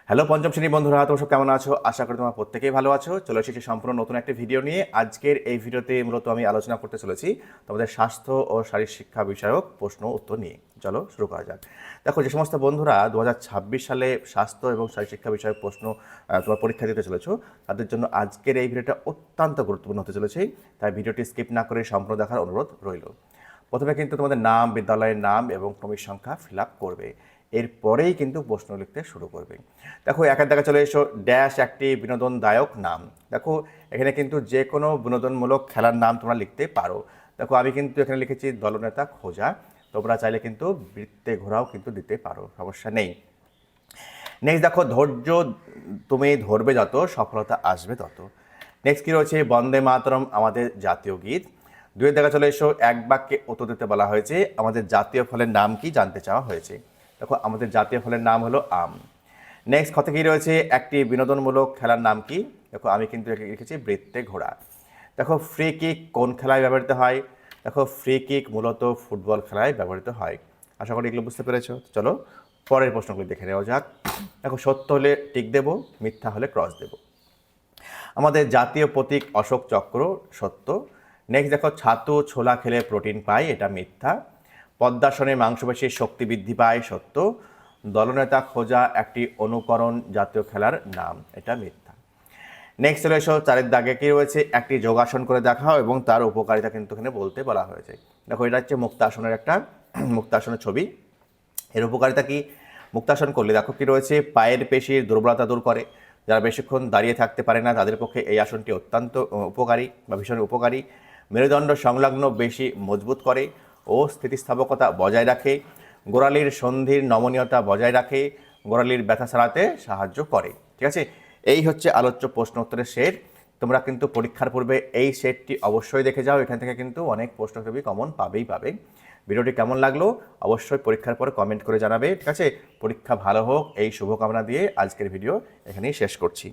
Hello পঞ্চম শ্রেণী বন্ধুরা, তোমরা সব কেমন আছো? আশা করি তোমরা প্রত্যেকেই ভালো আছো। চলে এসেছি সম্পূর্ণ নতুন একটা ভিডিও নিয়ে। আজকের এই ভিডিওতে মূলত আমি আলোচনা করতে চলেছি তোমাদের স্বাস্থ্য ও শারীর শিক্ষা বিষয়ক প্রশ্ন উত্তর নিয়ে। চলো শুরু করা যাক। দেখো, যে সমস্ত বন্ধুরা 2026 সালে স্বাস্থ্য এবং শারীর শিক্ষা বিষয়ক প্রশ্ন তোমার পরীক্ষা দিতে চলেছো, তাদের জন্য আজকের এই ভিডিওটা অত্যন্ত গুরুত্বপূর্ণ হতে চলেছে। তাই ভিডিওটি স্কিপ না করে সম্পূর্ণ দেখার অনুরোধ রইল। প্রথমে কিন্তু তোমাদের নাম, বিদ্যালয়ের নাম এবং ক্রমিক সংখ্যা ফিল আপ করবে। এরপরেই কিন্তু প্রশ্ন লিখতে শুরু করবে। দেখো, একের দেখা চলে এসো, ড্যাশ একটি বিনোদনদায়ক নাম। দেখো, এখানে কিন্তু যে কোনো বিনোদনমূলক খেলার নাম তোমরা লিখতে পারো। দেখো, আমি কিন্তু এখানে লিখেছি দলনেতা খোঁজা। তোমরা চাইলে কিন্তু বৃত্তে ঘোরাও কিন্তু দিতে পারো, সমস্যা নেই। নেক্সট দেখো, ধৈর্য তুমি ধরবে যত, সফলতা আসবে তত। নেক্সট কী রয়েছে, বন্দে মাতরম আমাদের জাতীয় গীত। দুয়ের দেখা চলে এসো, এক বাক্যে উত্তর দিতে বলা হয়েছে, আমাদের জাতীয় ফলের নাম কি জানতে চাওয়া হয়েছে। দেখো, আমাদের জাতীয় ফলের নাম হলো আম। নেক্সট কথা কী রয়েছে, একটি বিনোদনমূলক খেলার নাম কি। দেখো, আমি কিন্তু লিখেছি বৃত্তে ঘোড়া। দেখো, ফ্রি কিক কোন খেলায় ব্যবহৃত হয়। দেখো, ফ্রি কিক মূলত ফুটবল খেলায় ব্যবহৃত হয়। আশা করি এগুলো বুঝতে পেরেছো। চলো পরের প্রশ্নগুলি দেখে নেওয়া যাক। দেখো, সত্য হলে টিক দেব, মিথ্যা হলে ক্রস দেব। আমাদের জাতীয় প্রতীক অশোক চক্র, সত্য। নেক্সট দেখো, ছাতু ছোলা খেলে প্রোটিন পায়, এটা মিথ্যা। পদ্মাসনে মাংসপেশির শক্তি বৃদ্ধি পায়, সত্য। দলনেতা খোঁজা একটি অনুকরণ জাতীয় খেলার নাম, এটা মিথ্যা। নেক্সট চলে এসো, চারের দাগে কী রয়েছে, একটি যোগাসন করে দেখাও এবং তার উপকারিতা কিন্তু এখানে বলতে বলা হয়েছে। দেখো, এটা হচ্ছে মুক্তাসনের একটা মুক্তাসনের ছবি। এর উপকারিতা কি? মুক্তাসন করলে দেখো কী রয়েছে, পায়ের পেশির দুর্বলতা দূর করে। যারা বেশিক্ষণ দাঁড়িয়ে থাকতে পারে না তাদের পক্ষে এই আসনটি অত্যন্ত উপকারী বা ভীষণ উপকারী। মেরুদণ্ড সংলগ্ন বেশি মজবুত করে ও স্থিতিস্থাপকতা বজায় রাখে। গোড়ালির সন্ধির নমনীয়তা বজায় রাখে। গোড়ালির ব্যথা সারাতে সাহায্য করে। ঠিক আছে, এই হচ্ছে আলোচ্য প্রশ্ন উত্তরের সেট। তোমরা কিন্তু পরীক্ষার পূর্বে এই সেটটি অবশ্যই দেখে যাও, এখান থেকে কিন্তু অনেক প্রশ্ন তুমি কমন পাবে। ভিডিওটি কেমন লাগলো অবশ্যই পরীক্ষার পর কমেন্ট করে জানাবে। ঠিক আছে, পরীক্ষা ভালো হোক এই শুভকামনা দিয়ে আজকের ভিডিও এখানেই শেষ করছি।